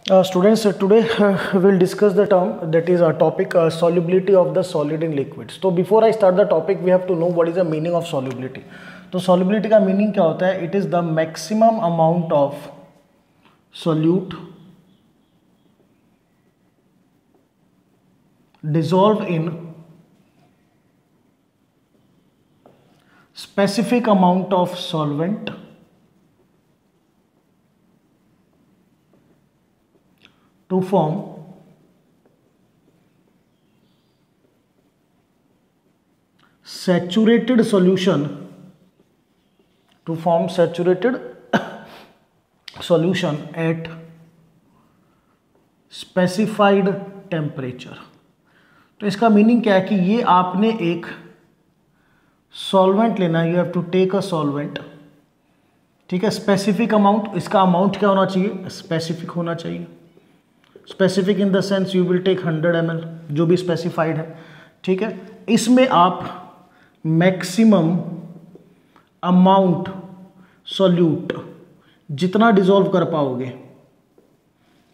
Students, today we'll discuss the term that is our topic solubility of the solid in liquids. So before I start the topic, we have to know what is the meaning of solubility. तो solubility का meaning क्या होता है? It is the maximum amount of solute dissolved in specific amount of solvent to form saturated solution at specified temperature. तो इसका meaning क्या है कि ये आपने एक सॉल्वेंट लेना है, you have to take a solvent, ठीक है, स्पेसिफिक अमाउंट. इसका अमाउंट क्या होना चाहिए? स्पेसिफिक होना चाहिए. Specific in the sense you will take 100 ml, जो भी स्पेसिफाइड है, ठीक है. इसमें आप मैक्सिमम अमाउंट सॉल्यूट जितना डिसॉल्व कर पाओगे,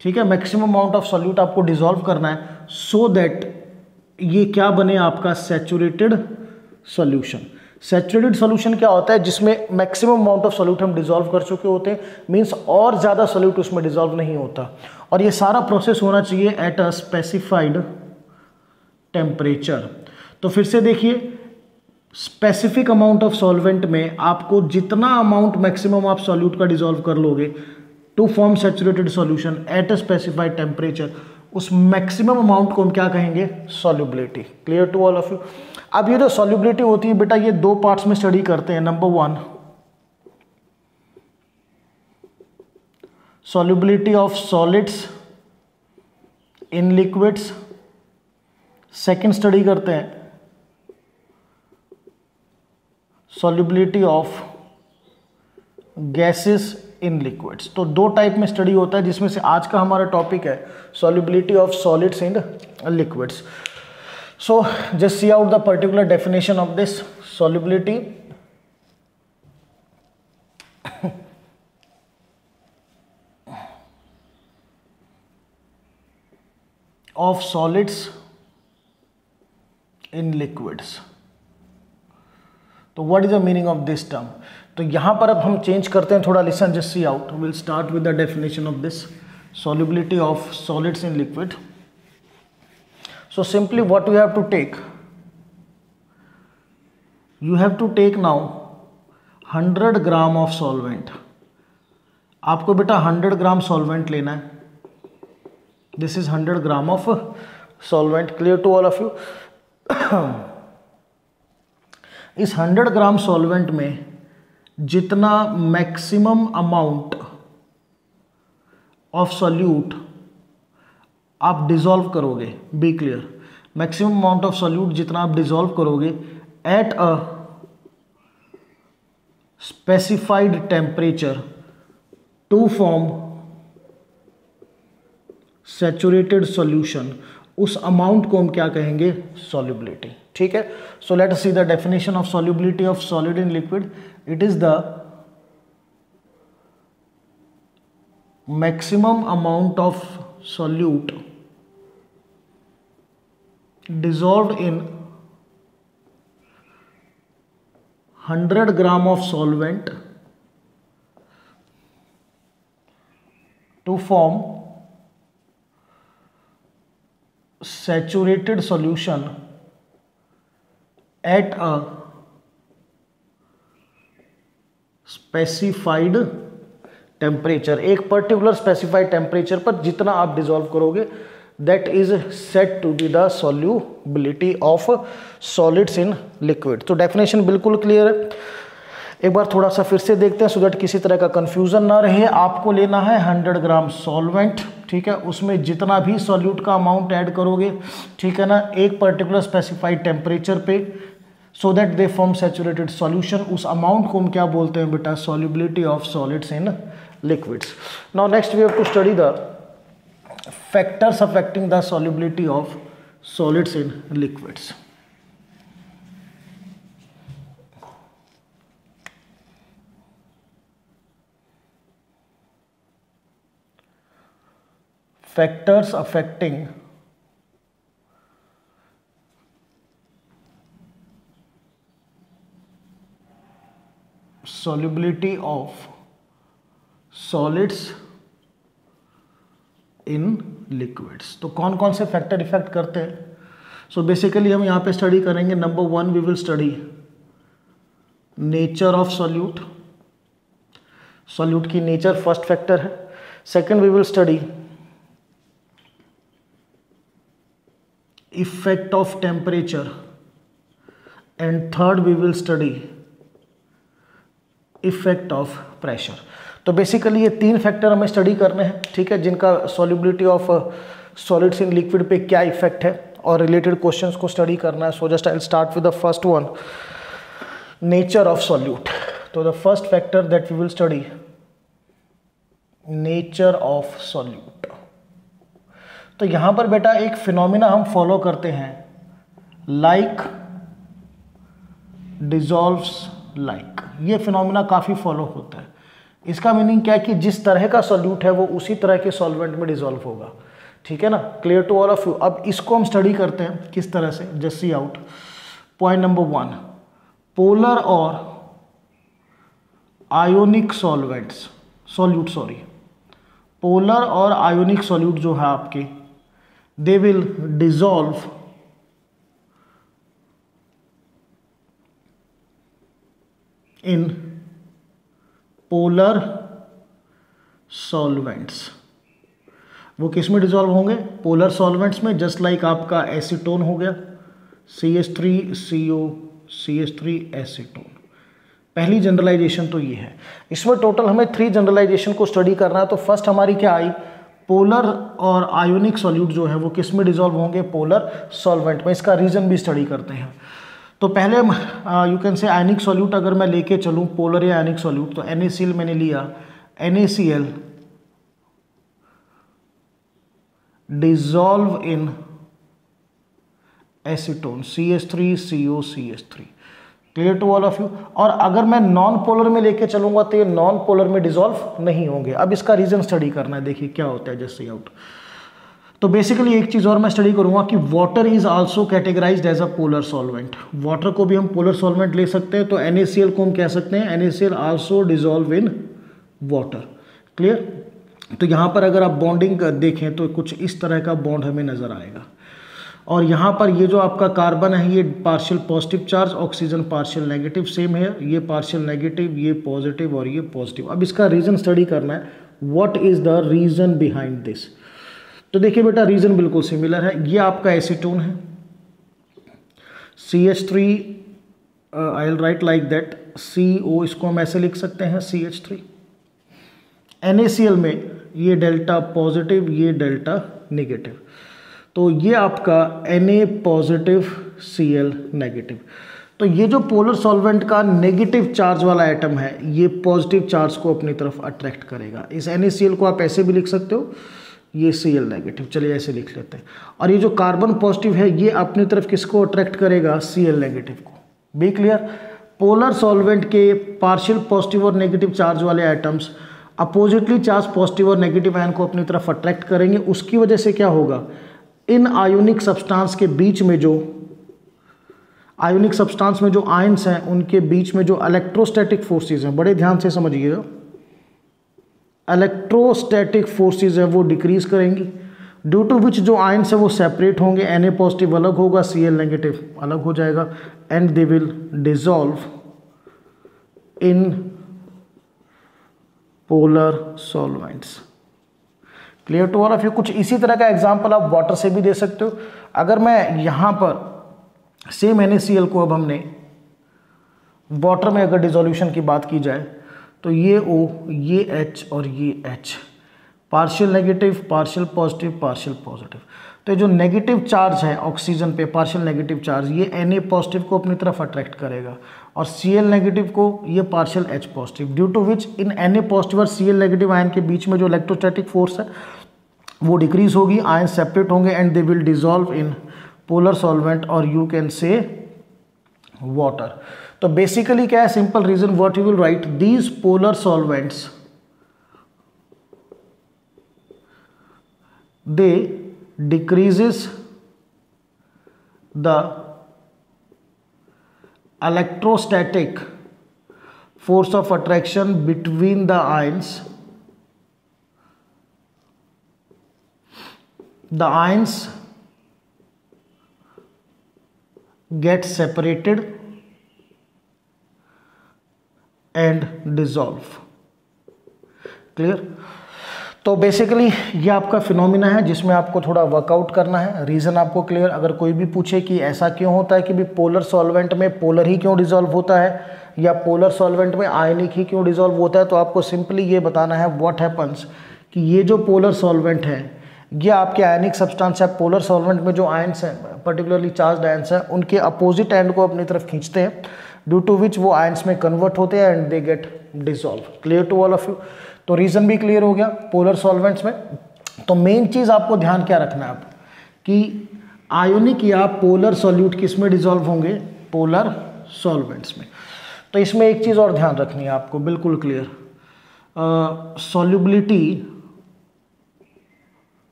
ठीक है, मैक्सिमम अमाउंट ऑफ सॉल्यूट आपको डिसॉल्व करना है सो दैट ये क्या बने? आपका सैचुरेटेड सॉल्यूशन. सैचुरेटेड सॉल्यूशन क्या होता है? जिसमें मैक्सिमम अमाउंट ऑफ सॉल्यूट हम डिसॉल्व कर चुके होते हैं, मींस और ज़्यादा सॉल्यूट उसमें डिसॉल्व नहीं होता. और ये सारा प्रोसेस होना चाहिए एट अ स्पेसिफाइड टेम्परेचर. तो फिर से देखिए, स्पेसिफिक अमाउंट ऑफ सॉल्वेंट में आपको जितना अमाउंट मैक्सिमम आप सॉल्यूट का डिसॉल्व कर लोगे to form saturated solution at a specified temperature, उस मैक्सिमम अमाउंट को हम क्या कहेंगे? Solubility. Clear to all of you? अब ये जो सॉल्युबिलिटी होती है बेटा, ये दो पार्ट्स में स्टडी करते हैं. Number 1, solubility of solids in liquids. Second study करते हैं solubility of gases in liquids. तो दो टाइप में स्टडी होता है, जिसमें से आज का हमारा टॉपिक है solubility of solids in liquids. So just see out the particular definition of this solubility. Of solids in liquids. तो what is the meaning of this term? तो यहां पर अब हम चेंज करते हैं थोड़ा. Listen, just see out. Will start with the definition of this solubility of solids in liquid. So simply what you have to take? You have to take now 100 gram of solvent. आपको बेटा 100 gram solvent लेना है. This is 100 gram of solvent. Clear to all of you? इस 100 gram solvent में जितना maximum amount of solute आप dissolve करोगे, be clear, maximum amount of solute जितना आप डिसॉल्व करोगे at a specified temperature to form saturated solution, उस amount को हम क्या कहेंगे? सॉल्युबिलिटी. ठीक है. So let us see the definition of solubility of solid in liquid. It is the maximum amount of solute dissolved in 100 gram of solvent to form saturated solution at a specified temperature. एक particular specified temperature पर जितना आप dissolve करोगे, that is said to be the solubility of solids in liquid. तो definition बिल्कुल clear है. एक बार थोड़ा सा फिर से देखते हैं सो दैट किसी तरह का कंफ्यूजन ना रहे. आपको लेना है 100 ग्राम सॉल्वेंट, ठीक है, उसमें जितना भी सॉल्यूट का अमाउंट ऐड करोगे, ठीक है ना, एक पर्टिकुलर स्पेसिफाइड टेम्परेचर पे, so that they form saturated solution. उस अमाउंट को हम क्या बोलते हैं बेटा? Solubility of solids in liquids. Now next we have to study the factors affecting the solubility of solids in liquids. Factors affecting solubility of solids in liquids। तो कौन कौन से फैक्टर इफेक्ट करते हैं? सो बेसिकली हम यहाँ पे study करेंगे। Number 1 we will study nature of solute, solute की नेचर फर्स्ट फैक्टर है। Second we will study effect of temperature and third we will study effect of pressure. तो basically ये 3 फैक्टर हमें study करने हैं, ठीक है, जिनका solubility of solids in liquid पे क्या इफेक्ट है और रिलेटेड क्वेश्चंस को स्टडी करना है। So just I will start with the first one, nature of solute. तो the first factor that we will study, nature of solute. तो यहां पर बेटा एक फिनोमिना हम फॉलो करते हैं, लाइक डिसॉल्व्स लाइक। ये फिनोमिना काफ़ी फॉलो होता है। इसका मीनिंग क्या है कि जिस तरह का सॉल्यूट है वो उसी तरह के सॉल्वेंट में डिसॉल्व होगा, ठीक है ना। Clear to all of you. अब इसको हम स्टडी करते हैं किस तरह से, just see out. Point number 1, polar और ionic solvents, solute sorry, polar और आयोनिक सॉल्यूट जो है आपके, they will dissolve in polar solvents. वो किस में डिसॉल्व होंगे? पोलर सॉल्वेंट्स में। जस्ट लाइक आपका एसीटोन हो गया, CH3CO CH3 एसीटोन। पहली जनरलाइजेशन तो ये है। इसमें टोटल हमें 3 जनरलाइजेशन को स्टडी करना है। तो फर्स्ट हमारी क्या आई, पोलर और आयोनिक सॉल्यूट जो है वो किस में डिसॉल्व होंगे? पोलर सॉल्वेंट में। इसका रीजन भी स्टडी करते हैं। तो पहले यू कैन से आयनिक सॉल्यूट अगर मैं लेके चलूं, पोलर या आयनिक सॉल्यूट, तो NaCl मैंने लिया, NaCl dissolve in acetone CH3CO CH3। Clear to all of you. और अगर मैं नॉन पोलर में लेके चलूंगा तो ये नॉन पोलर में डिसॉल्व नहीं होंगे। अब इसका रीजन स्टडी करना है, देखिए क्या होता है, जस्ट सी आउट। तो बेसिकली एक चीज़ और मैं स्टडी करूंगा कि water is also categorised as a polar solvent. Water को भी हम पोलर सॉल्वेंट ले सकते हैं। तो NaCl को हम कह सकते हैं NaCl also dissolve in water. Clear. तो यहाँ पर अगर आप बॉन्डिंग देखें तो कुछ इस तरह का बॉन्ड हमें नज़र आएगा। और यहाँ पर ये जो आपका कार्बन है ये partial positive charge, oxygen partial negative, same है, ये पार्शियल नेगेटिव, ये पॉजिटिव और ये पॉजिटिव। अब इसका रीज़न स्टडी करना है, what is the reason behind this. तो देखिए बेटा रीजन बिल्कुल सिमिलर है। ये आपका एसीटोन है, CH3, I will write like that, CO, इसको हम ऐसे लिख सकते हैं CH3। NaCl में ये डेल्टा पॉजिटिव, ये डेल्टा नेगेटिव। तो ये आपका Na पॉजिटिव Cl नेगेटिव। तो ये जो पोलर सॉल्वेंट का नेगेटिव चार्ज वाला एटम है ये पॉजिटिव चार्ज को अपनी तरफ अट्रैक्ट करेगा। इस NaCl को आप ऐसे भी लिख सकते हो, ये Cl नेगेटिव, चलिए ऐसे लिख लेते हैं। और ये जो कार्बन पॉजिटिव है ये अपनी तरफ किसको अट्रैक्ट करेगा? Cl नेगेटिव को। Be clear. पोलर सॉल्वेंट के पार्शियल पॉजिटिव और नेगेटिव चार्ज वाले एटम्स अपोजिटली चार्ज पॉजिटिव और नेगेटिव आयन को अपनी तरफ अट्रैक्ट करेंगे। उसकी वजह से क्या होगा, इन आयोनिक सब्सटेंस के बीच में जो आयोनिक सब्सटेंस में जो आयन्स हैं उनके बीच में जो इलेक्ट्रोस्टैटिक फोर्सेस हैं, बड़े ध्यान से समझिएगा, इलेक्ट्रोस्टैटिक फोर्सेस है वो डिक्रीज करेंगी, ड्यू टू विच जो आयन्स है वो सेपरेट होंगे, Na पॉजिटिव अलग होगा, Cl नेगेटिव अलग हो जाएगा, and they will dissolve in polar solvents. Clear to all of you. कुछ इसी तरह का एग्जांपल आप वाटर से भी दे सकते हो। अगर मैं यहाँ पर सेम NaCl को अब हमने वाटर में अगर डिसोल्यूशन की बात की जाए तो ये O, ये H और ये H, partial negative, partial positive, partial positive. तो जो नेगेटिव चार्ज है ऑक्सीजन पे, पार्शियल नेगेटिव चार्ज, ये Na पॉजिटिव को अपनी तरफ अट्रैक्ट करेगा और Cl नेगेटिव को ये partial H positive, due to which in Na positive और Cl नेगेटिव आयन के बीच में जो इलेक्ट्रोस्टैटिक फोर्स है वो डिक्रीज होगी, आयन सेपरेट होंगे and they will dissolve in polar solvent और यू कैन से वाटर। तो बेसिकली क्या है, simple reason, what you will write, these polar solvents they decreases the electrostatic force of attraction between the ions. The ions get separated and dissolve. Clear? तो basically ये आपका phenomena है जिसमें आपको थोड़ा वर्कआउट करना है। रीज़न आपको क्लियर? अगर कोई भी पूछे कि ऐसा क्यों होता है कि भी पोलर सॉल्वेंट में पोलर ही क्यों डिसॉल्व होता है या पोलर सॉल्वेंट में आयनिक ही क्यों डिसॉल्व होता है, तो आपको सिंपली ये बताना है व्हाट हैपन्स कि ये जो पोलर सॉल्वेंट है ये आपके आयनिक सब्सटेंस है। पोलर सॉल्वेंट में जो आयंस हैं, पर्टिकुलरली चार्ज्ड आयंस हैं, उनके अपोजिट एंड को अपनी तरफ खींचते हैं, ड्यू टू विच वो आयंस में कन्वर्ट होते हैं and they get dissolve. Clear to all of you? तो रीज़न भी क्लियर हो गया पोलर सॉल्वेंट्स में। तो मेन चीज़ आपको ध्यान क्या रखना है आप कि आयोनिक या पोलर सॉल्यूट किस में डिसॉल्व होंगे? पोलर सॉल्वेंट्स में। तो इसमें एक चीज़ और ध्यान रखनी है आपको, बिल्कुल clear, solubility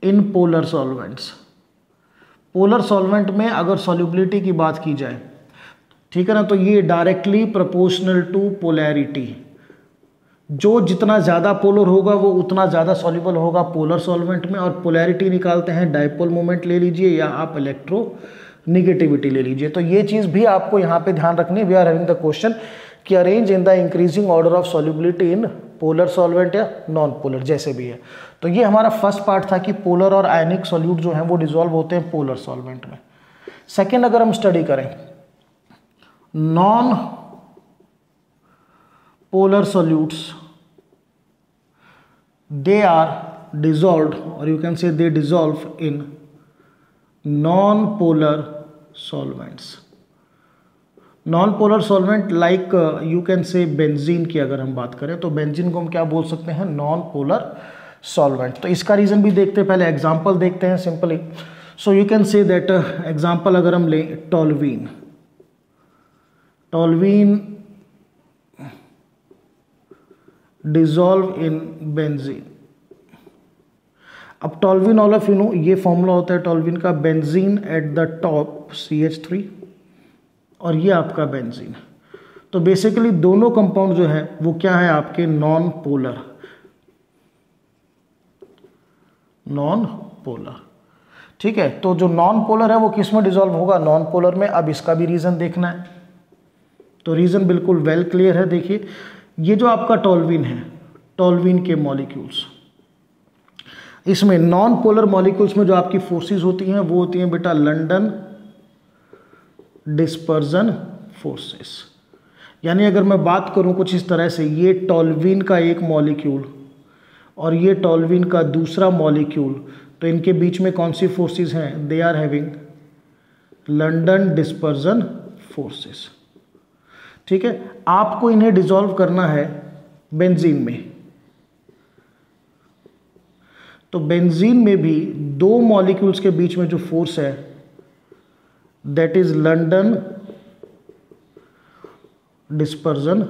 in polar solvents. Polar solvent में अगर सॉल्युबिलिटी की बात की जाए, ठीक है ना, तो ये डायरेक्टली प्रोपोर्शनल टू पोलैरिटी। जो जितना ज़्यादा पोलर होगा वो उतना ज़्यादा सॉल्युबल होगा पोलर सॉल्वेंट में। और पोलैरिटी निकालते हैं डाइपोल मोमेंट ले लीजिए या आप इलेक्ट्रो निगेटिविटी ले लीजिए। तो ये चीज़ भी आपको यहाँ पे ध्यान रखनी है। We are having the question कि arrange in the increasing order of solubility in polar solvent या नॉन पोलर, जैसे भी है। तो ये हमारा फर्स्ट पार्ट था कि पोलर और आयनिक सॉल्यूट जो हैं वो डिसॉल्व होते हैं पोलर सॉल्वेंट में। सेकेंड अगर हम स्टडी करें non polar solutes, they are dissolved or you can say they dissolve in non-polar solvents. Non-polar solvent like you can say benzene की अगर हम बात करें तो बेंजीन को हम क्या बोल सकते हैं? Non polar solvent. तो इसका रीज़न भी देखते हैं, पहले एग्जांपल देखते हैं simply. So you can say that example अगर हम लें टॉल्वीन, टॉल्वीन डिसॉल्व इन बेंजीन। अब टॉल्वीन ऑल ऑफ यू नो ये फॉर्मूला होता है टॉल्वीन का, benzene at the top CH3 और ये आपका बेंजीन। तो बेसिकली दोनों कंपाउंड जो है वो क्या है आपके? Non polar, non polar. ठीक है, तो जो नॉन पोलर है वो किस में डिसॉल्व होगा? नॉन पोलर में। अब इसका भी रीज़न देखना है, तो रीज़न बिल्कुल वेल क्लियर है। देखिए ये जो आपका टॉल्वीन है, टॉल्वीन के मॉलिक्यूल्स, इसमें नॉन पोलर मॉलिक्यूल्स में जो आपकी फोर्सेस होती हैं वो होती हैं बेटा लंडन डिस्पर्जन फोर्सेस। यानी अगर मैं बात करूं कुछ इस तरह से, ये टॉल्वीन का एक मॉलिक्यूल और ये टॉल्वीन का दूसरा मॉलिक्यूल, तो इनके बीच में कौन सी फोर्सेस हैं? They are having London dispersion forces. ठीक है, आपको इन्हें डिसॉल्व करना है बेंजीन में। तो बेंजीन में भी दो मॉलिक्यूल्स के बीच में जो फोर्स है that is London dispersion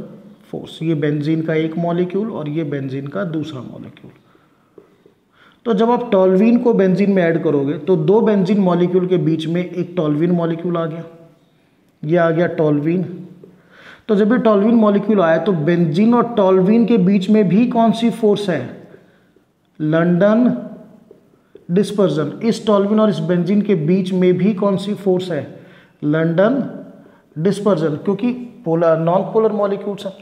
force. ये बेंजीन का एक मॉलिक्यूल और ये बेंजीन का दूसरा मॉलिक्यूल। तो जब आप टॉल्वीन को बेंजीन में ऐड करोगे तो दो बेंजीन मॉलिक्यूल के बीच में एक टॉल्वीन मॉलिक्यूल आ गया, ये आ गया टॉल्वीन। तो जब ये टॉल्वीन मॉलिक्यूल आया तो बेंजीन और टॉल्वीन के बीच में भी कौन सी फोर्स है? London dispersion. इस टॉल्वीन और इस बेंजीन के बीच में भी कौन सी फोर्स है? लंडन डिस्पर्जन, क्योंकि पोलर नॉन पोलर मॉलिक्यूल्स हैं।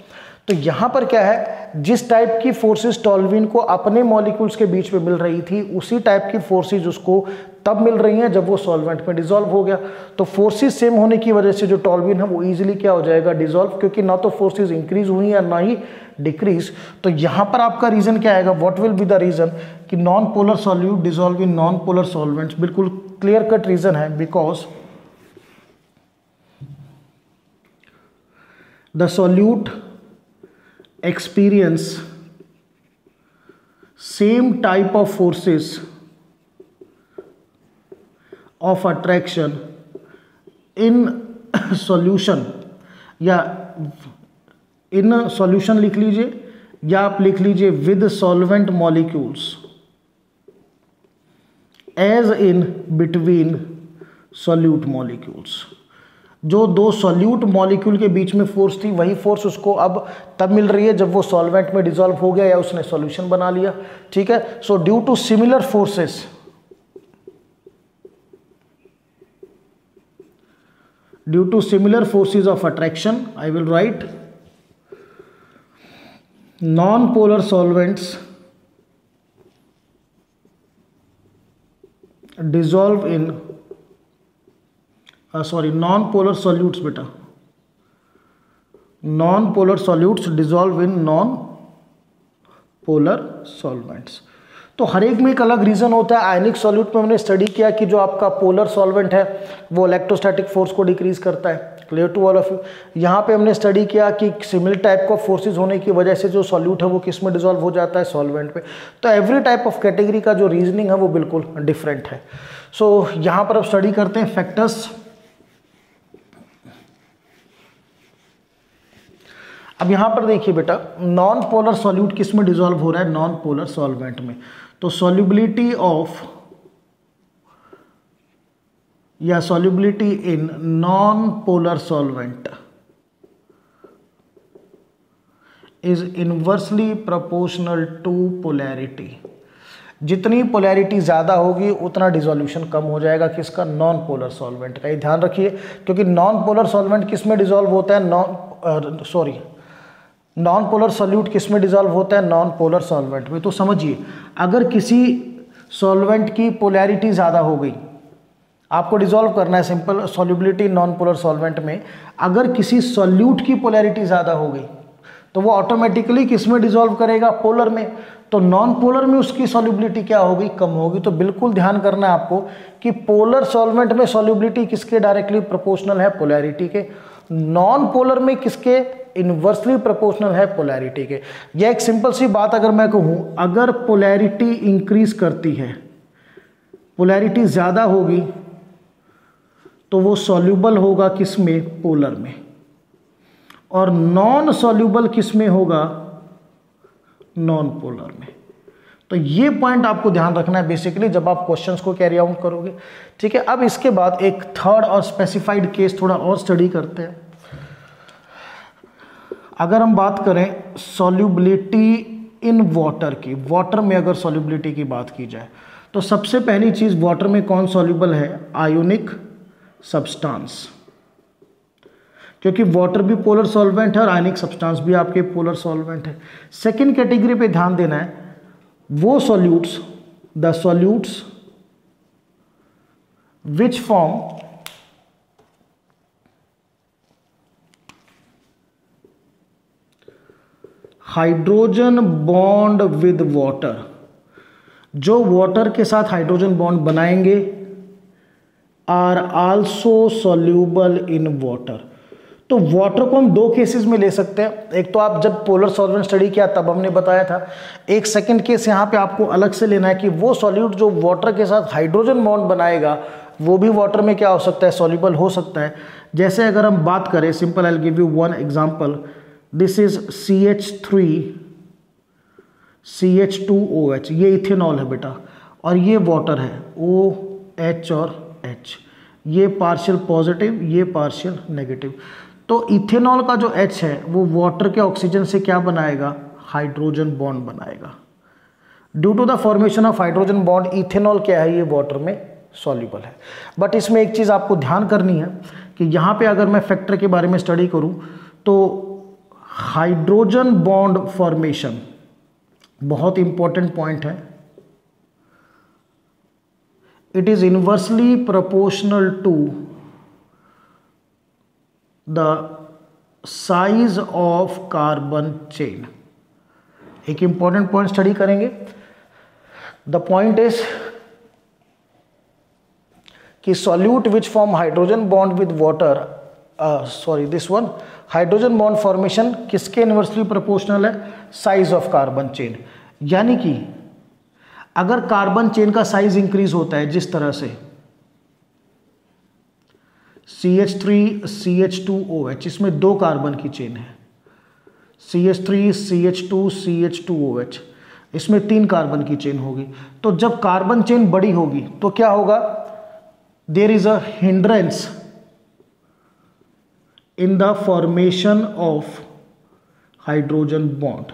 तो यहाँ पर क्या है, जिस टाइप की फोर्सेस टॉल्वीन को अपने मॉलिक्यूल्स के बीच में मिल रही थी उसी टाइप की फोर्सेस उसको तब मिल रही हैं जब वो सॉल्वेंट में डिसॉल्व हो गया। तो फोर्सेस सेम होने की वजह से जो टॉल्वीन है वो इजीली क्या हो जाएगा? डिसॉल्व, क्योंकि ना तो फोर्सेस इंक्रीज हुई या ना ही डिक्रीज। तो यहाँ पर आपका रीजन क्या आएगा? What will be the reason कि non polar solute dissolve in non polar solvents. बिल्कुल क्लियर कट रीजन है, because the solute experience same type of forces of attraction in solution, या in solution लिख लीजिए या आप लिख लीजिए with solvent molecules, as in between solute molecules. जो दो सॉल्यूट मॉलिक्यूल के बीच में फोर्स थी वही फोर्स उसको अब तब मिल रही है जब वो सॉल्वेंट में डिसॉल्व हो गया या उसने सॉल्यूशन बना लिया। ठीक है, so due to similar forces, due to similar forces of attraction, I will write non-polar solvents dissolve in non-polar solutes beta, non-polar solutes dissolve in non-polar solvents। तो हर एक में एक अलग रीज़न होता है। आयनिक सॉल्यूट में हमने स्टडी किया कि जो आपका पोलर सॉल्वेंट है वो इलेक्ट्रोस्टैटिक फोर्स को डिक्रीज करता है, clear to all of you. यहाँ पे हमने स्टडी किया कि सिमिलर टाइप ऑफ फोर्सेस होने की वजह से जो सॉल्यूट है वो किस में डिसॉल्व हो जाता है, सॉल्वेंट पे। तो एवरी टाइप ऑफ कैटेगरी का जो रीजनिंग है वो बिल्कुल डिफरेंट है। सो यहाँ पर अब स्टडी करते हैं फैक्टर्स। अब यहाँ पर देखिए बेटा, नॉन पोलर सॉल्यूट किस में डिसॉल्व हो रहा है, नॉन पोलर सॉल्वेंट में। तो सॉल्युबिलिटी ऑफ या solubility in non polar solvent is inversely proportional to polarity. जितनी पोलैरिटी ज़्यादा होगी उतना डिसोल्यूशन कम हो जाएगा किसका, नॉन पोलर सॉल्वेंट का। ये ध्यान रखिए, क्योंकि नॉन पोलर सॉल्वेंट किस में डिसॉल्व होता है, नॉन पोलर सॉल्यूट किस में डिसॉल्व होता है, नॉन पोलर सॉल्वेंट में। तो समझिए, अगर किसी सॉल्वेंट की पोलैरिटी ज़्यादा हो गई, आपको डिसॉल्व करना है simple solubility non polar solvent में, अगर किसी सॉल्यूट की पोलैरिटी ज़्यादा हो गई तो वो ऑटोमेटिकली किस में डिसॉल्व करेगा, पोलर में। तो नॉन पोलर में उसकी सॉल्युबिलिटी क्या होगी, कम होगी। तो बिल्कुल ध्यान करना है आपको कि पोलर सॉल्वेंट में सॉल्युबिलिटी किसके डायरेक्टली प्रोपोर्शनल है, पोलैरिटी के। नॉन पोलर में किसके, इनवर्सली प्रोपोर्शनल है, पोलैरिटी के। यह एक सिंपल सी बात अगर मैं कहूँ, अगर पोलैरिटी इंक्रीज करती है, पोलैरिटी ज़्यादा होगी तो वो सॉल्युबल होगा किस में, पोलर में। और नॉन सॉल्युबल किस में होगा, नॉन पोलर में। तो ये पॉइंट आपको ध्यान रखना है बेसिकली जब आप क्वेश्चंस को कैरी आउट करोगे। ठीक है, अब इसके बाद एक थर्ड और स्पेसिफाइड केस थोड़ा और स्टडी करते हैं। अगर हम बात करें सॉल्युबिलिटी इन वाटर की, वाटर में अगर सॉल्युबिलिटी की बात की जाए तो सबसे पहली चीज वाटर में कौन सॉल्युबल है, आयोनिक सब्सटेंस, क्योंकि वाटर भी पोलर सॉल्वेंट है और आयनिक सब्सटेंस भी आपके पोलर सॉल्वेंट है। सेकेंड कैटेगरी पे ध्यान देना है, वो solutes, the solutes which form hydrogen bond with water, जो वाटर के साथ हाइड्रोजन बॉन्ड बनाएंगे, are also soluble in water. तो वाटर को हम दो केसेस में ले सकते हैं। एक तो आप जब पोलर सॉल्वेंट स्टडी किया तब हमने बताया था। एक सेकंड केस यहाँ पे आपको अलग से लेना है कि वो सॉल्यूट जो वाटर के साथ हाइड्रोजन बॉन्ड बनाएगा वो भी वाटर में क्या हो सकता है, सॉल्यूबल हो सकता है। जैसे अगर हम बात करें, simple I will give you one example, this is CH3CH2OH, ये इथेनॉल है बेटा, और ये वाटर है OH और H, ये पार्शियल पॉजिटिव, ये पार्शियल नेगेटिव। तो इथेनॉल का जो H है वो वाटर के ऑक्सीजन से क्या बनाएगा, हाइड्रोजन बॉन्ड बनाएगा। Due to the formation of hydrogen bond, ethanol क्या है, ये वाटर में सॉल्युबल है। बट इसमें एक चीज़ आपको ध्यान करनी है कि यहाँ पे अगर मैं फैक्टर के बारे में स्टडी करूँ तो हाइड्रोजन बॉन्ड फॉर्मेशन बहुत इंपॉर्टेंट पॉइंट है। It is inversely proportional to the size of carbon chain. एक इंपॉर्टेंट पॉइंट स्टडी करेंगे। द पॉइंट इज कि solute which form hydrogen bond with water, this one, hydrogen bond formation किसके inversely proportional है, size of carbon chain. यानी कि अगर carbon chain का size increase होता है जिस तरह से CH3CH2OH, इसमें दो कार्बन की चेन है, CH3CH2CH2OH, इसमें 3 कार्बन की चेन होगी। तो जब कार्बन चेन बड़ी होगी तो क्या होगा, there is a hindrance in the formation of hydrogen bond.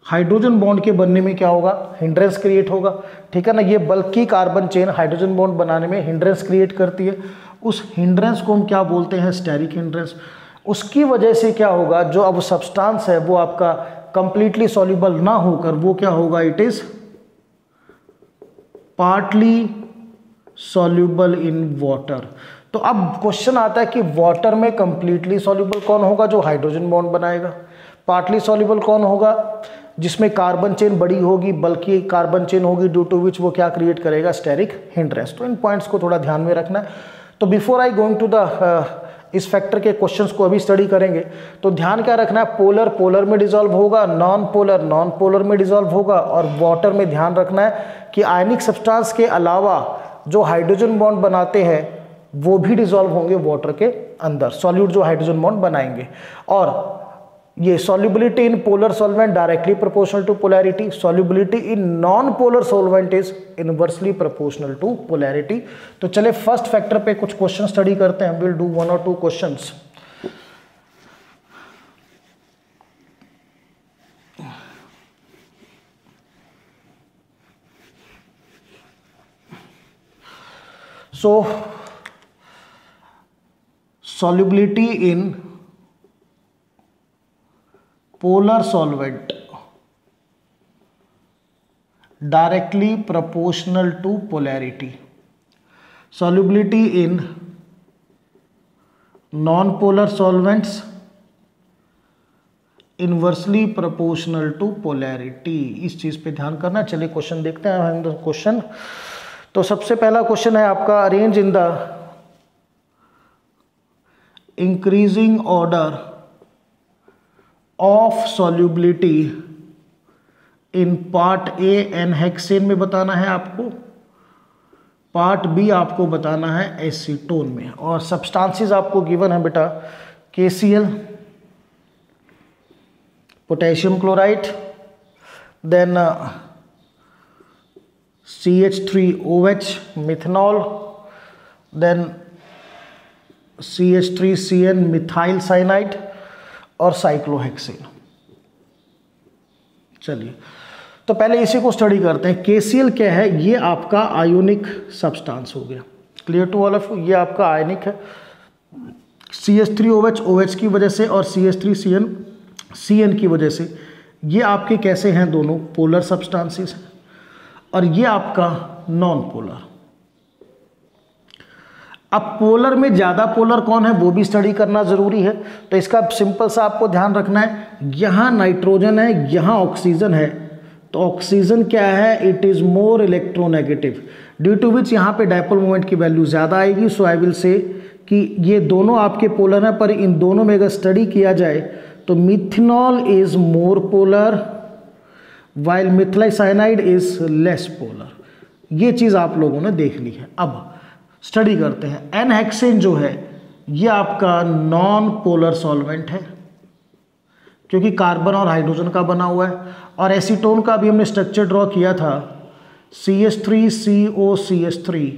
Hydrogen bond के बनने में क्या होगा, हिंड्रेंस क्रिएट होगा, ठीक है ना। ये बल्कि कार्बन चेन हाइड्रोजन बॉन्ड बनाने में हिंड्रेंस क्रिएट करती है। उस हिंड्रेंस को हम क्या बोलते हैं, स्टेरिक हिंड्रेंस। उसकी वजह से क्या होगा, जो अब सब्सटेंस है वो आपका कंप्लीटली सॉल्युबल ना होकर वो क्या होगा, it is partly soluble in water. तो अब क्वेश्चन आता है कि वाटर में कंप्लीटली सॉल्युबल कौन होगा, जो हाइड्रोजन बॉन्ड बनाएगा। पार्टली सॉल्युबल कौन होगा, जिसमें कार्बन चेन बड़ी होगी, बल्कि कार्बन चेन होगी, ड्यू टू विच वो क्या क्रिएट करेगा, स्टेरिक हिंड्रेंस। तो इन पॉइंट्स को थोड़ा ध्यान में रखना है। तो before I going to the इस फैक्टर के क्वेश्चंस को अभी स्टडी करेंगे, तो ध्यान क्या रखना है, पोलर पोलर में डिसॉल्व होगा, नॉन पोलर में डिसॉल्व होगा, और वाटर में ध्यान रखना है कि आयनिक सब्सटेंस के अलावा जो हाइड्रोजन बॉन्ड बनाते हैं वो भी डिसॉल्व होंगे वाटर के अंदर, सॉल्यूट जो हाइड्रोजन बॉन्ड बनाएंगे। और ये solubility in polar solvent directly proportional to polarity, solubility in non-polar solvent is inversely proportional to polarity। तो चले फर्स्ट फैक्टर पे कुछ क्वेश्चन स्टडी करते हैं, we'll do 1 or 2 questions। So solubility in polar solvent directly proportional to polarity, solubility in non-polar solvents inversely proportional to polarity। इस चीज पे ध्यान करना। चलिए क्वेश्चन देखते हैं हम क्वेश्चन। तो सबसे पहला क्वेश्चन है आपका, arrange in the increasing order of solubility in part A n hexane में बताना है आपको, पार्ट बी आपको बताना है एसीटोन में। और सब्सटेंसेस आपको गिवन है बेटा, KCl potassium chloride, then CH3OH methanol, then CH3CN methyl cyanide और साइक्लोहेक्सेन। चलिए तो पहले इसी को स्टडी करते हैं। KCl क्या है, ये आपका आयोनिक सब्सटेंस हो गया, clear to all of you, ये आपका आयनिक है। CH3OH OH की वजह से और CH3CN CN की वजह से ये आपके कैसे हैं, दोनों पोलर सब्सटेंसेस हैं। और ये आपका नॉन पोलर। अब पोलर में ज़्यादा पोलर कौन है वो भी स्टडी करना ज़रूरी है। तो इसका सिंपल सा आपको ध्यान रखना है, यहाँ नाइट्रोजन है, यहाँ ऑक्सीजन है, तो ऑक्सीजन क्या है, it is more electronegative, due to which यहाँ पे डायपोल मोमेंट की वैल्यू ज़्यादा आएगी। सो आई विल से कि ये दोनों आपके पोलर हैं, पर इन दोनों में अगर स्टडी किया जाए तो methanol is more polar while methyl cyanide is less polar. ये चीज़ आप लोगों ने देख ली है। अब स्टडी करते हैं। एन हेक्सेन जो है ये आपका नॉन पोलर सॉल्वेंट है, क्योंकि कार्बन और हाइड्रोजन का बना हुआ है। और एसीटोन का भी हमने स्ट्रक्चर ड्रॉ किया था, CH3COCH3,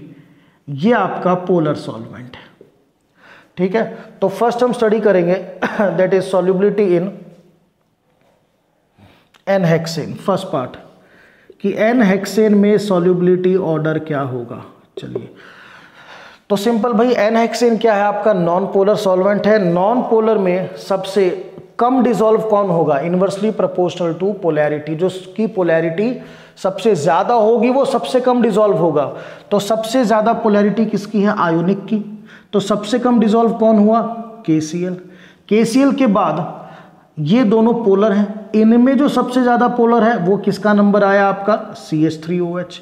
ये आपका पोलर सॉल्वेंट है, ठीक है। तो फर्स्ट हम स्टडी करेंगे that is solubility in an hexane. First part कि एन हेक्सेन में सॉल्युबिलिटी ऑर्डर क्या होगा। चलिए तो सिंपल भाई, एन हेक्सेन क्या है, आपका नॉन पोलर सॉल्वेंट है। नॉन पोलर में सबसे कम डिसॉल्व कौन होगा, इनवर्सली प्रोपोर्शनल टू पोलैरिटी, जो की पोलैरिटी सबसे ज़्यादा होगी वो सबसे कम डिसॉल्व होगा। तो सबसे ज़्यादा पोलैरिटी किसकी है, आयोनिक की। तो सबसे कम डिसॉल्व कौन हुआ, KCl। KCl के बाद ये दोनों पोलर हैं, इनमें जो सबसे ज़्यादा पोलर है वो किसका नंबर आया आपका, CH3OH,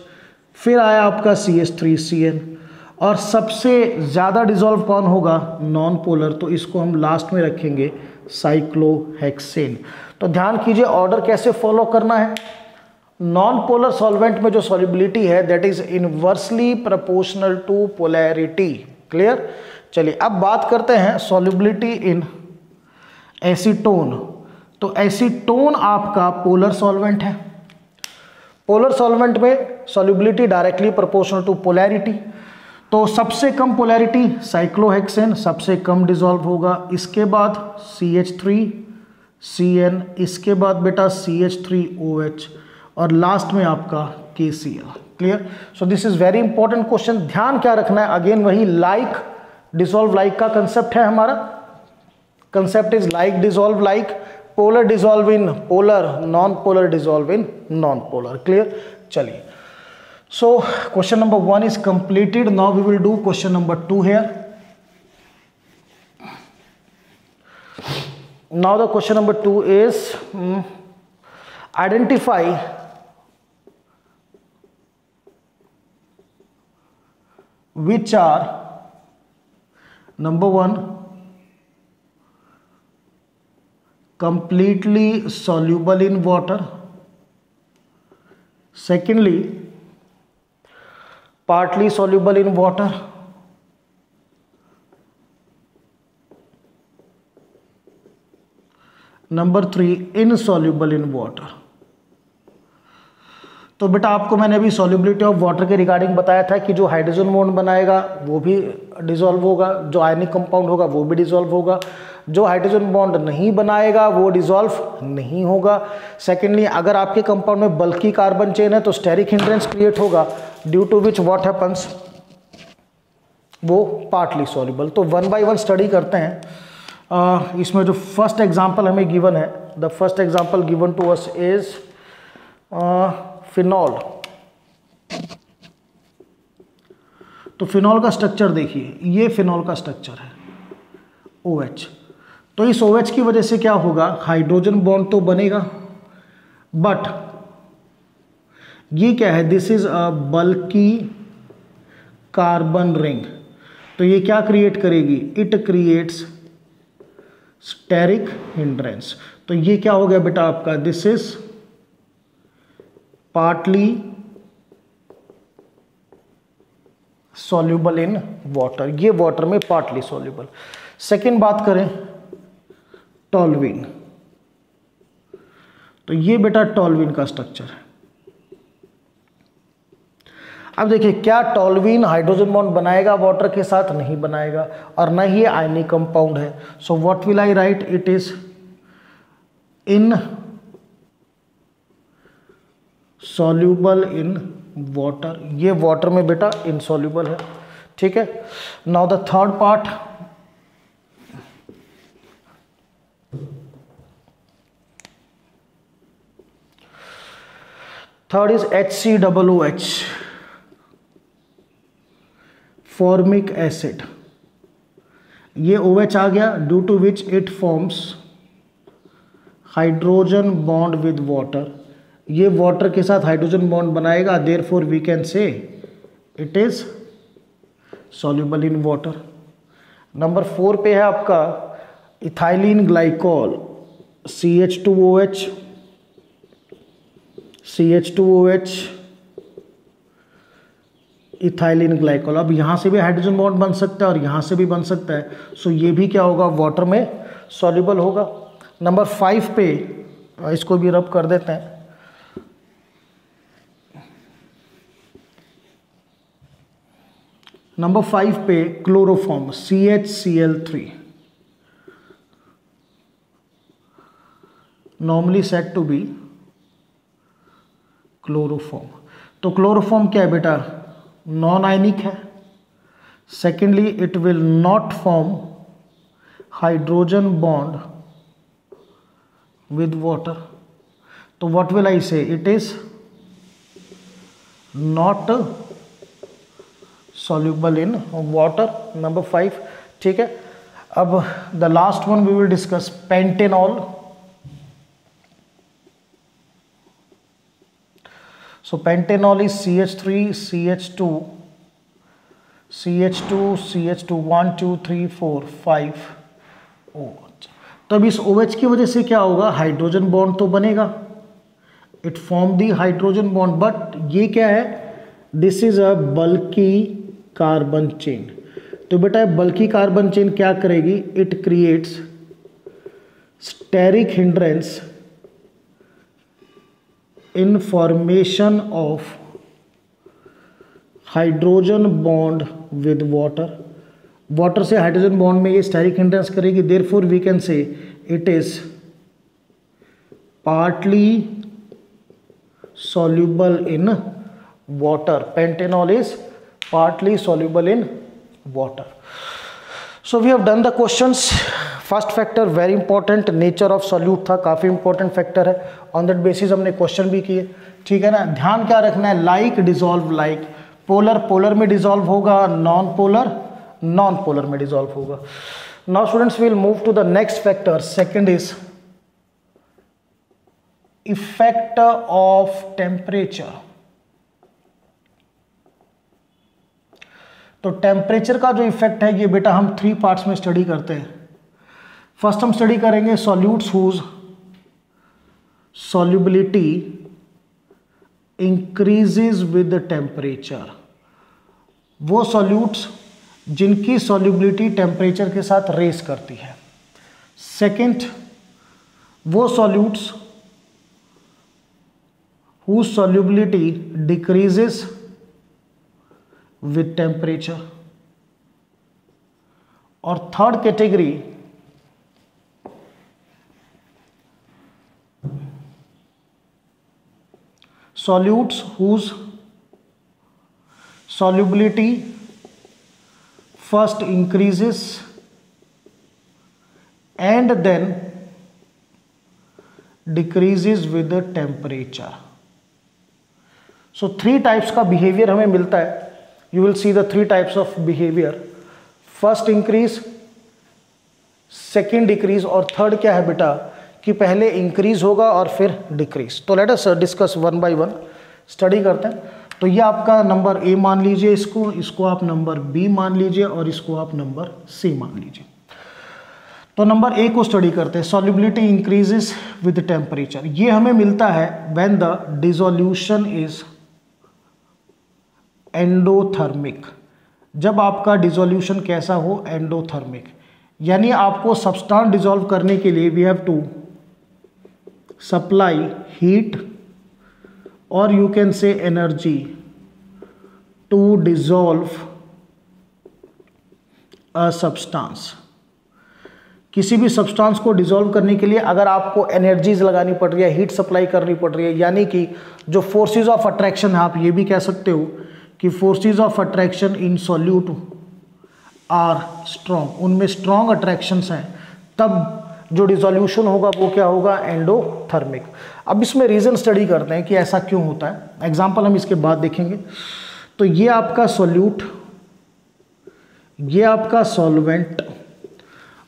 फिर आया आपका CH3CN, और सबसे ज़्यादा डिसॉल्व कौन होगा, नॉन पोलर। तो इसको हम लास्ट में रखेंगे साइक्लोहेक्सेन। तो ध्यान कीजिए ऑर्डर कैसे फॉलो करना है। नॉन पोलर सॉल्वेंट में जो सॉल्युबिलिटी है that is inversely proportional to polarity, clear. चलिए अब बात करते हैं सॉल्युबिलिटी इन एसीटोन। तो एसीटोन आपका पोलर सॉल्वेंट है, पोलर सॉल्वेंट में solubility directly proportional to polarity, तो सबसे कम पोलैरिटी साइक्लोहेक्सेन, सबसे कम डिसॉल्व होगा, इसके बाद CH3CN, इसके बाद बेटा CH3OH और लास्ट में आपका KCl। Clear? So this is very important question. ध्यान क्या रखना है, अगेन वही लाइक डिसॉल्व लाइक का कंसेप्ट है हमारा। Concept is like dissolve like, polar dissolve in polar, non polar dissolve in non polar. Clear? चलिए, so question number 1 is completed. Now we will do question number 2 here. Now the question number 2 is identify which are number 1 completely soluble in water, secondly partly soluble in water, number 3 insoluble in water. तो बेटा आपको मैंने अभी solubility of water के regarding बताया था कि जो हाइड्रोजन बॉन्ड बनाएगा वो भी डिसॉल्व होगा, जो आयनिक कंपाउंड होगा वो भी डिसॉल्व होगा, जो हाइड्रोजन बॉन्ड नहीं बनाएगा वो डिसॉल्व नहीं होगा। सेकेंडली, अगर आपके कंपाउंड में बल्कि कार्बन चेन है तो स्टेरिक हिंड्रेंस क्रिएट होगा, due to which what happens, वो पार्टली सॉल्युबल। तो 1 by 1 स्टडी करते हैं। इसमें जो फर्स्ट एग्जांपल हमें गिवन है, the first example given to us is phenol. तो फिनॉल का स्ट्रक्चर देखिए, ये फिनॉल का स्ट्रक्चर है OH। तो इस OH की वजह से क्या होगा, हाइड्रोजन बॉन्ड तो बनेगा, बट ये क्या है, this is a bulky carbon ring. तो ये क्या क्रिएट करेगी, इट क्रिएट्स स्टेरिक हिंड्रेंस। तो ये क्या हो गया बेटा आपका, this is partly soluble in water, ये वाटर में पार्टली सॉल्युबल। सेकेंड बात करें टॉल्यूइन, तो ये बेटा टॉल्यूइन का स्ट्रक्चर है। अब देखिए, क्या टॉल्यूइन हाइड्रोजन बॉन्ड बनाएगा वाटर के साथ, नहीं बनाएगा, और ना ही आयनिक कंपाउंड है। So what will I write, it is insoluble in water, ये वाटर में बेटा इनसॉल्युबल है। ठीक है, now the third part, third is HCOOH, formic acid. ये OH आ गया, due to which it forms hydrogen bond with water, ये वाटर के साथ हाइड्रोजन बॉन्ड बनाएगा, therefore we can say it is soluble in water. Number 4 पे है आपका ethylene glycol, CH2OH, CH2OH, ethylene glycol. अब यहाँ से भी हाइड्रोजन बॉन्ड बन सकता है और यहाँ से भी बन सकता है, सो ये भी क्या होगा, वाटर में सॉल्युबल होगा। नंबर 5 पे इसको भी रब कर देते हैं, नंबर 5 पे chloroform, CHCl3, normally said to be chloroform. तो क्लोरोफॉर्म क्या है बेटा, नॉन आयनिक है। Secondly, it will not form hydrogen bond with water. तो what will I say, it is not soluble in water, number 5। ठीक है, अब the last one we will discuss pentanol। so pentanol is CH3 CH2 CH2 CH2 1 2 3 4 5 OH। तो अब इस OH की वजह से क्या होगा, हाइड्रोजन बॉन्ड तो बनेगा, it form the hydrogen bond, but ये क्या है, this is a bulky carbon chain. तो बेटा बल्की कार्बन चेन क्या करेगी, it creates steric hindrance in formation of hydrogen bond with water, water से हाइड्रोजन बॉन्ड में ये स्टेरिक हिंड्रेंस करेगी, therefore we can say it is partly soluble in water. Pentanol is partly soluble in water. So we have done the questions. First factor very important, nature of solute था, काफ़ी important factor है, on that basis हमने question भी किए, ठीक है ना। ध्यान क्या रखना है, like dissolve like, polar polar में डिजॉल्व होगा, नॉन पोलर नॉन पोलर में डिजॉल्व होगा। Now students will move to the next factor, second is effect of temperature. तो टेम्परेचर का जो इफेक्ट है ये बेटा हम 3 पार्ट्स में स्टडी करते हैं। फर्स्ट हम स्टडी करेंगे solutes whose solubility increases with temperature, वो सॉल्यूट्स जिनकी सॉल्युबिलिटी टेम्परेचर के साथ रेस करती है। सेकंड, वो solutes whose solubility decreases with temperature, और third category solutes whose solubility first increases and then decreases with the temperature. So 3 types का behaviour हमें मिलता है। You will see the 3 types of behaviour, first increase, second decrease, और third क्या है बेटा कि पहले इंक्रीज होगा और फिर डिक्रीज। तो let us discuss one by one, study करते हैं। तो ये आपका नंबर ए मान लीजिए, इसको आप नंबर बी मान लीजिए और इसको आप नंबर सी मान लीजिए। तो नंबर ए को स्टडी करते हैं, सॉल्युबिलिटी इंक्रीजेस विद टेम्परेचर। ये हमें मिलता है when the dissolution is endothermic, जब आपका डिसोल्यूशन कैसा हो, एंडोथर्मिक, यानी आपको सब्सटेंस डिसॉल्व करने के लिए we have to supply heat और you can say energy to dissolve a substance. किसी भी सब्सटेंस को डिसॉल्व करने के लिए अगर आपको एनर्जीज लगानी पड़ रही है, हीट सप्लाई करनी पड़ रही है, यानी कि जो फोर्सेस ऑफ अट्रैक्शन है, आप ये भी कह सकते हो कि forces of attraction in solute are strong, उनमें स्ट्रॉन्ग अट्रैक्शंस हैं, तब जो डिसोल्यूशन होगा वो क्या होगा, एंडोथर्मिक। अब इसमें रीज़न स्टडी करते हैं कि ऐसा क्यों होता है, एग्जांपल हम इसके बाद देखेंगे। तो ये आपका सॉल्यूट, ये आपका सॉल्वेंट,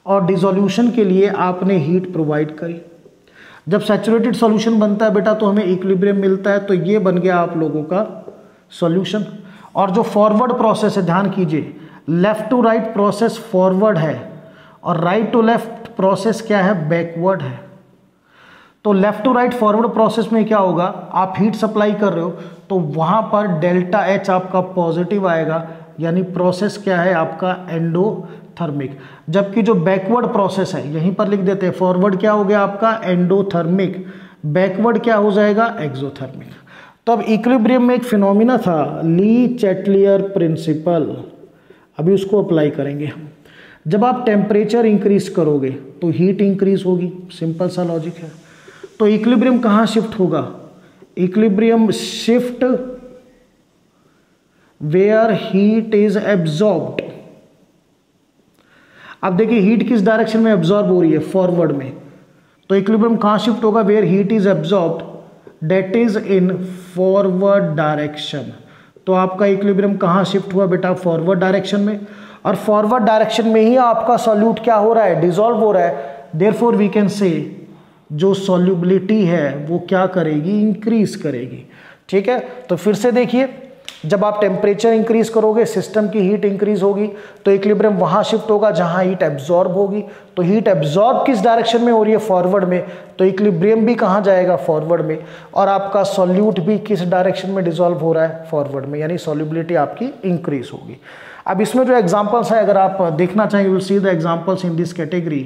और डिसोल्यूशन के लिए आपने हीट प्रोवाइड करी। जब सैचुरेटेड सॉल्यूशन बनता है बेटा तो हमें इक्विलिब्रियम मिलता है, तो ये बन गया आप लोगों का सॉल्यूशन। और जो फॉरवर्ड प्रोसेस है, ध्यान कीजिए, left to right process forward है और राइट टू लेफ्ट प्रोसेस क्या है, बैकवर्ड है। तो left to right forward process में क्या होगा, आप हीट सप्लाई कर रहे हो तो वहां पर डेल्टा एच आपका पॉजिटिव आएगा, यानी प्रोसेस क्या है आपका एंडोथर्मिक। जबकि जो बैकवर्ड प्रोसेस है, यहीं पर लिख देते हैं, फॉरवर्ड क्या हो गया आपका एंडोथर्मिक, बैकवर्ड क्या हो जाएगा एक्सोथर्मिक। तो अब इक्विलिब्रियम में एक फिनोमिना था, ली चैटलियर प्रिंसिपल, अभी उसको अप्लाई करेंगे। जब आप टेम्परेचर इंक्रीज करोगे तो हीट इंक्रीज होगी, सिंपल सा लॉजिक है। तो इक्विलिब्रियम कहाँ शिफ्ट होगा, equilibrium shift where heat is absorbed. अब देखिए हीट किस डायरेक्शन में एब्जॉर्ब हो रही है, फॉरवर्ड में। तो इक्विलिब्रियम कहाँ शिफ्ट होगा, where heat is absorbed, that is in forward direction. तो आपका इक्विलिब्रियम कहाँ शिफ्ट हुआ बेटा, फॉरवर्ड डायरेक्शन में, और फॉरवर्ड डायरेक्शन में ही आपका सॉल्यूट क्या हो रहा है, डिसॉल्व हो रहा है। देयरफॉर वी कैन से जो सॉल्युबिलिटी है वो क्या करेगी, इंक्रीज करेगी। ठीक है, तो फिर से देखिए, जब आप टेम्परेचर इंक्रीज करोगे सिस्टम की हीट इंक्रीज होगी, तो इक्विलिब्रियम वहां शिफ्ट होगा जहां हीट एब्जॉर्ब होगी। तो हीट एब्जॉर्ब किस डायरेक्शन में हो रही है, फॉरवर्ड में, तो इक्विलिब्रियम भी कहां जाएगा, फॉरवर्ड में, और आपका सॉल्यूट भी किस डायरेक्शन में डिसॉल्व हो रहा है, फॉरवर्ड में, यानी सॉल्युबिलिटी आपकी इंक्रीज होगी। अब इसमें जो एग्जांपल्स है अगर आप देखना चाहें, you will see the examples in this category,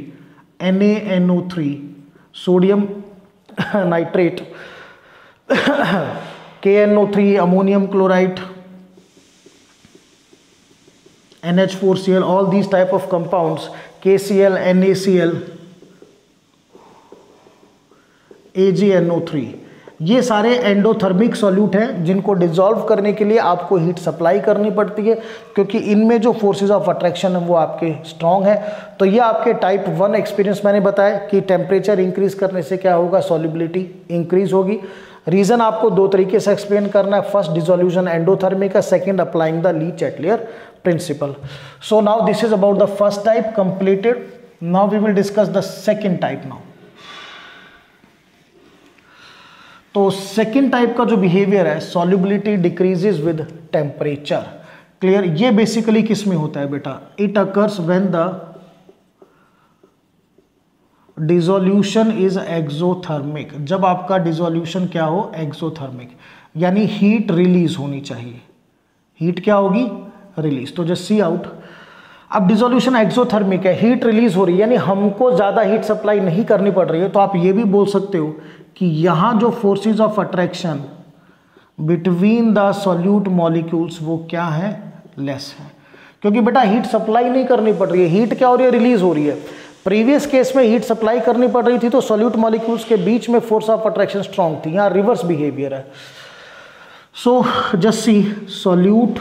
NaNO3 sodium nitrate, KNO3 ammonium chloride, NH4Cl, all these type of compounds, KCl, NaCl, AgNO3, ये सारे एंडोथर्मिक सॉल्यूट हैं जिनको डिसॉल्व करने के लिए आपको हीट सप्लाई करनी पड़ती है, क्योंकि इनमें जो फोर्सेस ऑफ अट्रैक्शन है वो आपके स्ट्रॉन्ग है। तो ये आपके टाइप 1 एक्सपीरियंस मैंने बताया कि टेम्परेचर इंक्रीज करने से क्या होगा, सॉल्युबिलिटी इंक्रीज होगी। रीजन आपको दो तरीके से एक्सप्लेन करना है, फर्स्ट डिसोल्यूशन एंडोथर्मिक का, second applying the Le Chatelier principle. So now this is about the first type completed. Now we will discuss the second type. Now तो सेकेंड टाइप का जो बिहेवियर है, solubility decreases with temperature. Clear? ये basically किस में होता है बेटा? It occurs when the dissolution is exothermic. जब आपका डिसोल्यूशन क्या हो, एक्सोथर्मिक, यानी हीट रिलीज होनी चाहिए। हीट क्या होगी? रिलीज। तो जस्ट सी आउट, अब डिसोल्यूशन एक्सोथर्मिक है, हीट रिलीज हो रही है, यानी हमको ज्यादा हीट सप्लाई नहीं करनी पड़ रही है। तो आप ये भी बोल सकते हो कि यहां जो forces of attraction between the solute molecules वो क्या है, लेस है, क्योंकि बेटा हीट सप्लाई नहीं करनी पड़ रही है, हीट क्या हो रही है, रिलीज हो रही है। प्रीवियस केस में हीट सप्लाई करनी पड़ रही थी तो सॉल्यूट मॉलिक्यूल्स के बीच में फोर्स ऑफ अट्रैक्शन स्ट्रांग थी, यहां रिवर्स बिहेवियर है। So just see, solute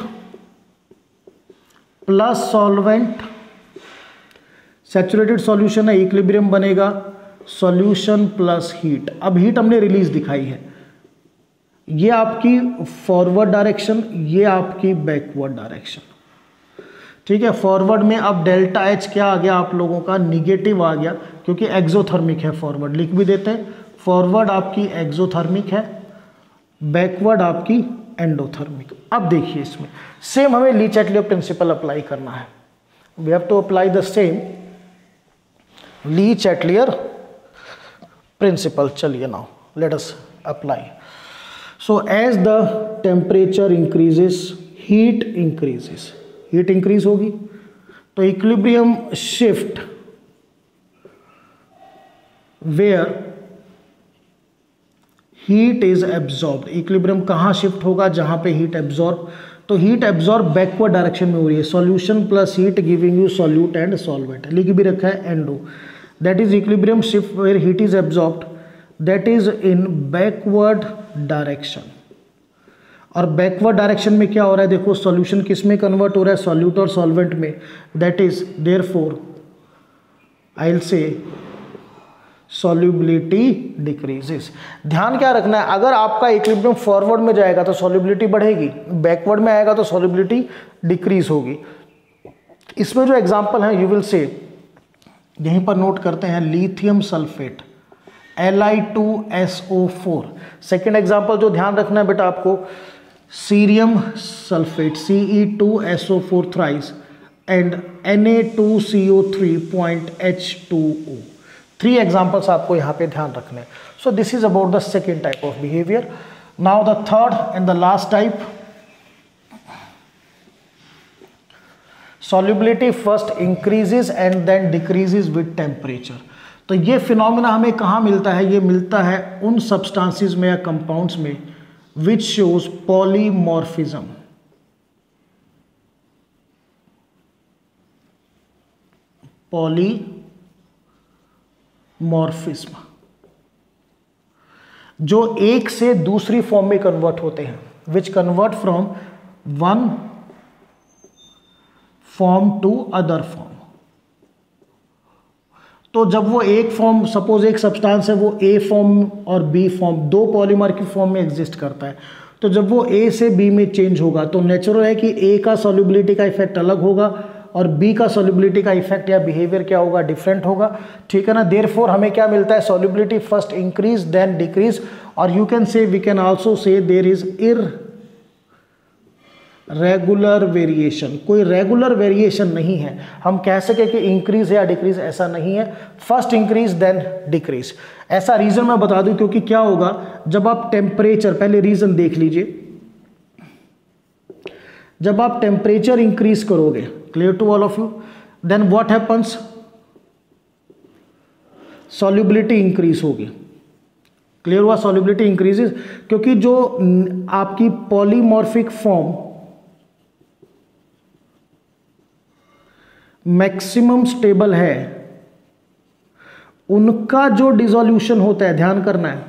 plus solvent, saturated solution है, इक्विलिब्रियम बनेगा, सॉल्यूशन प्लस हीट। अब हीट हमने रिलीज दिखाई है, ये आपकी फॉरवर्ड डायरेक्शन, ये आपकी बैकवर्ड डायरेक्शन। ठीक है, फॉरवर्ड में अब डेल्टा एच क्या आ गया आप लोगों का, निगेटिव आ गया, क्योंकि एक्सोथर्मिक है फॉरवर्ड, लिख भी देते हैं। फॉरवर्ड आपकी एक्सोथर्मिक है, बैकवर्ड आपकी एंडोथर्मिक। अब देखिए इसमें सेम हमें ली-चैटलियर प्रिंसिपल अप्लाई करना है। We have to apply the same Le Chatelier principle. चलिए now let us apply. So as the temperature increases, heat increases, heat increase होगी तो equilibrium shift where heat is absorbed. Equilibrium कहां shift होगा, जहां पे heat absorb. तो heat absorb backward direction में हो रही है, solution plus heat giving you solute and solvent, लिख भी रखा है endo. That is equilibrium shift where heat is absorbed, that is in backward direction. और बैकवर्ड डायरेक्शन में क्या हो रहा है, देखो सॉल्यूशन किस में कन्वर्ट हो रहा है, सॉल्यूट और सॉल्वेंट में। That is therefore I will say solubility decreases. ध्यान क्या रखना है, अगर आपका इक्विलिब्रियम फॉरवर्ड में जाएगा तो सॉल्युबिलिटी बढ़ेगी, बैकवर्ड में आएगा तो सॉल्युबिलिटी डिक्रीज होगी। इसमें जो एग्जांपल है यू विल से, यहीं पर नोट करते हैं, lithium sulphate Li2SO4। Second example जो ध्यान रखना है बेटा आपको, cerium sulphate Ce2SO4 thrice and Na2CO3.H2O। 3 examples आपको यहाँ पे ध्यान रखने। So this is about the second type of behaviour. Now the third and the last type, solubility first increases and then decreases with temperature. तो ये phenomena हमें कहाँ मिलता है, ये मिलता है उन सब्सटेंसेस में या कंपाउंड्स में विच शोज पॉलीमॉर्फिज्म। पॉलीमॉर्फिज्म जो एक से दूसरी फॉर्म में कन्वर्ट होते हैं, which convert from one form to other form. तो जब वो एक फॉर्म, सपोज एक सब्सटेंस है वो ए फॉर्म और बी फॉर्म, दो पॉलीमर की फॉर्म में एग्जिस्ट करता है, तो जब वो ए से बी में चेंज होगा तो नेचुरल है कि ए का सॉल्युबिलिटी का इफेक्ट अलग होगा और बी का सॉल्युबिलिटी का इफेक्ट या बिहेवियर क्या होगा, डिफरेंट होगा। ठीक है ना, देयरफॉर हमें क्या मिलता है, solubility first increase then decrease. और you can say, we can also say there is regular variation. कोई रेगुलर वेरिएशन नहीं है, हम कह सके कि इंक्रीज या डिक्रीज, ऐसा नहीं है, फर्स्ट इंक्रीज देन डिक्रीज। ऐसा रीजन मैं बता दूं, क्योंकि क्या होगा जब आप टेम्परेचर, पहले रीजन देख लीजिए, जब आप टेम्परेचर इंक्रीज करोगे, clear to all of you, then what happens, solubility increase होगी। क्लियर हुआ? सॉल्युबिलिटी इंक्रीजेस क्योंकि जो आपकी पॉलीमॉर्फिक फॉर्म मैक्सिमम स्टेबल है, उनका जो डिसोल्यूशन होता है, ध्यान करना है,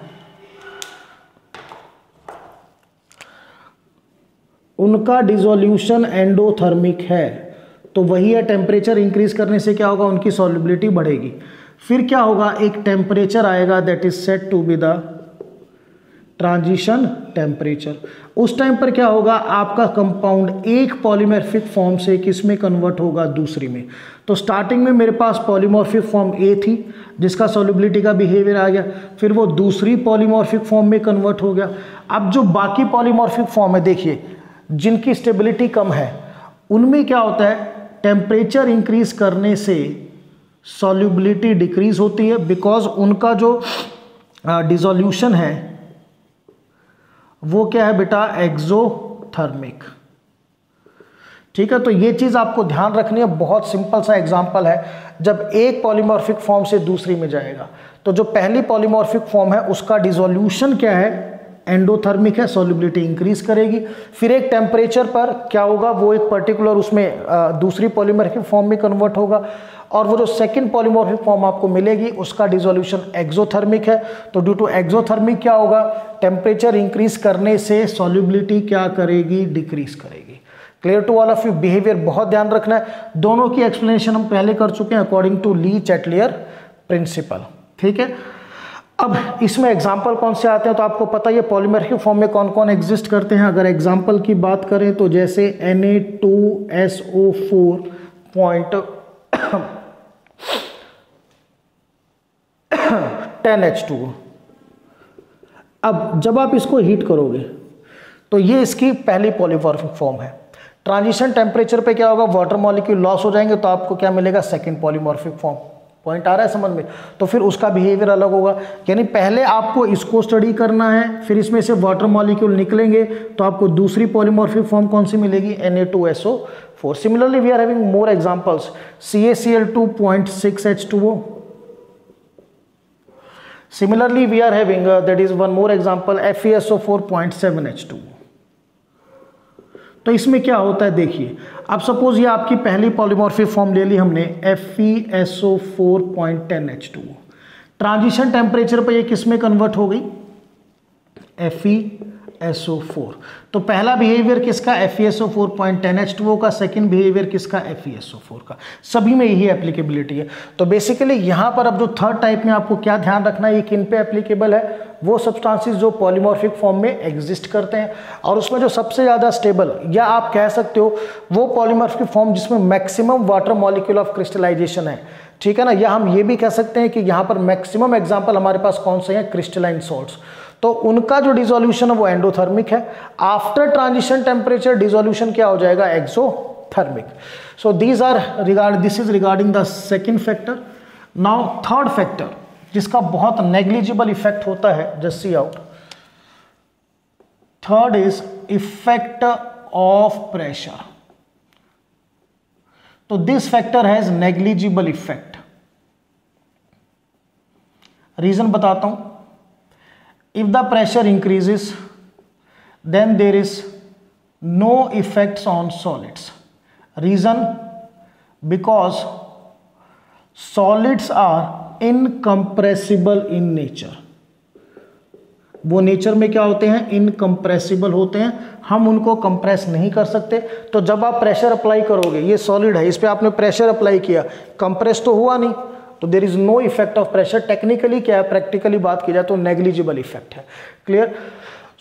उनका डिसोल्यूशन एंडोथर्मिक है, तो वही है टेम्परेचर इंक्रीज करने से क्या होगा, उनकी सॉल्युबिलिटी बढ़ेगी। फिर क्या होगा, एक टेम्परेचर आएगा that is set to be the transition temperature. उस टाइम पर क्या होगा, आपका कंपाउंड एक पॉलीमॉर्फिक फॉर्म से किस में कन्वर्ट होगा, दूसरी में। तो स्टार्टिंग में मेरे पास पॉलीमॉर्फिक फॉर्म ए थी जिसका सॉल्युबिलिटी का बिहेवियर आ गया, फिर वो दूसरी पॉलीमॉर्फिक फॉर्म में कन्वर्ट हो गया। अब जो बाकी पॉलीमॉर्फिक फॉर्म है, देखिए जिनकी स्टेबिलिटी कम है, उनमें क्या होता है, टेम्परेचर इंक्रीज करने से सॉल्युबिलिटी डिक्रीज होती है, बिकॉज उनका जो डिसोल्यूशन है वो क्या है बेटा, एक्सोथर्मिक। ठीक है, तो ये चीज आपको ध्यान रखनी है। बहुत सिंपल सा एग्जांपल है, जब एक पॉलीमॉर्फिक फॉर्म से दूसरी में जाएगा, तो जो पहली पॉलीमॉर्फिक फॉर्म है उसका डिसोल्यूशन क्या है, एंडोथर्मिक है, सॉल्युबिलिटी इंक्रीज करेगी। फिर एक टेम्परेचर पर क्या होगा, वो एक पर्टिकुलर उसमें दूसरी पॉलीमॉर्फिक फॉर्म में कन्वर्ट होगा, और वो जो सेकंड पॉलीमॉर्फिक फॉर्म आपको मिलेगी उसका डिसोल्यूशन एक्सोथर्मिक है। तो ड्यू टू एक्सोथर्मिक क्या होगा, टेम्परेचर इंक्रीज करने से सॉल्युबिलिटी क्या करेगी, डिक्रीज करेगी। Clear to all of you? Behaviour बहुत ध्यान रखना है। दोनों की एक्सप्लेनेशन हम पहले कर चुके हैं according to Le Chatelier principle. ठीक है, अब इसमें एग्जाम्पल कौन से आते हैं, तो आपको पता है पॉलीमॉर्फिक फॉर्म में कौन कौन एग्जिस्ट करते हैं। अगर एग्जाम्पल की बात करें तो जैसे Na2SO4.10H2। अब जब आप इसको हीट करोगे तो ये इसकी पहली पॉलीमॉर्फिक फॉर्म है। ट्रांजिशन टेम्परेचर पे क्या होगा, वाटर मॉलिक्यूल लॉस हो जाएंगे, तो आपको क्या मिलेगा, सेकंड पॉलीमॉर्फिक फॉर्म। पॉइंट आ रहा है समझ में? तो फिर उसका बिहेवियर अलग होगा, यानी पहले आपको इसको स्टडी करना है, फिर इसमें से वाटर मॉलिक्यूल निकलेंगे तो आपको दूसरी पॉलीमॉर्फिक फॉर्म कौन सी मिलेगी, Na2SO4। Similarly we are having more examples, CaCl2.6H2O। Similarly, we are having that is one more example, FeSO4.7H2। तो इसमें क्या होता है, देखिए अब सपोज ये आपकी पहली पॉलीमॉर्फिक फॉर्म ले ली हमने FeSO4.10H2। ट्रांजिशन टेम्परेचर पर ये किस में कन्वर्ट हो गई, FeSO4। तो पहला बिहेवियर किसका, FeSO4.10H2O का, सेकंड बिहेवियर किसका, FeSO4 का। सभी में यही एप्लीकेबिलिटी है। तो बेसिकली यहाँ पर अब जो थर्ड टाइप में आपको क्या ध्यान रखना है, ये किन पे एप्लीकेबल है, वो सब्सटेंसेस जो पॉलीमॉर्फिक फॉर्म में एग्जिस्ट करते हैं, और उसमें जो सबसे ज़्यादा स्टेबल, या आप कह सकते हो वो पॉलीमॉर्फिक फॉर्म जिसमें maximum water molecule of crystallisation है। ठीक है ना, या हम ये भी कह सकते हैं कि यहाँ पर मैक्सिमम एग्जाम्पल हमारे पास कौन से हैं, क्रिस्टलाइन सॉल्ट्स। तो उनका जो डिसोल्यूशन है वो एंडोथर्मिक है। आफ्टर ट्रांजिशन टेम्परेचर डिसोल्यूशन क्या हो जाएगा, exothermic. So this is regarding the second factor. Now third factor जिसका बहुत नेग्लिजिबल इफेक्ट होता है, just see out. Third is effect of pressure. तो this factor has negligible effect. Reason बताता हूं। If the pressure increases, then there is no effects on solids. Reason? Because solids are incompressible in nature. वो nature में क्या होते हैं, incompressible होते हैं, हम उनको कंप्रेस नहीं कर सकते। तो जब आप प्रेशर अप्लाई करोगे, ये सॉलिड है, इस पर आपने प्रेशर अप्लाई किया, कंप्रेस तो हुआ नहीं, तो there is no effect of pressure. Technically क्या है, प्रैक्टिकली बात की जाए तो नेग्लिजिबल इफेक्ट है। क्लियर?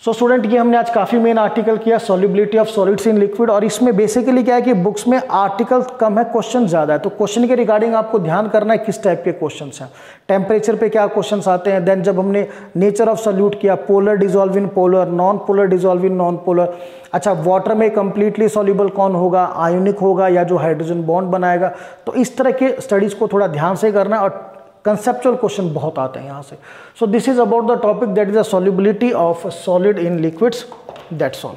सो स्टूडेंट, ये हमने आज काफी मेन आर्टिकल किया, solubility of solids in liquid. और इसमें बेसिकली क्या है कि बुक्स में आर्टिकल कम है, क्वेश्चन ज्यादा है। तो क्वेश्चन के रिगार्डिंग आपको ध्यान करना है किस टाइप के क्वेश्चन हैं, टेम्परेचर पे क्या क्वेश्चन आते हैं। देन जब हमने नेचर ऑफ सॉल्यूट किया, polar dissolve in polar, non polar dissolve in non polar. अच्छा, वाटर में कंप्लीटली सॉल्युबल कौन होगा, आयोनिक होगा या जो हाइड्रोजन बॉन्ड बनाएगा। तो इस तरह के स्टडीज को थोड़ा ध्यान से करना है, और कंसेप्चुअल क्वेश्चन बहुत आते हैं यहाँ से। सो this is about the topic that is the solubility of solid in liquids. That's all.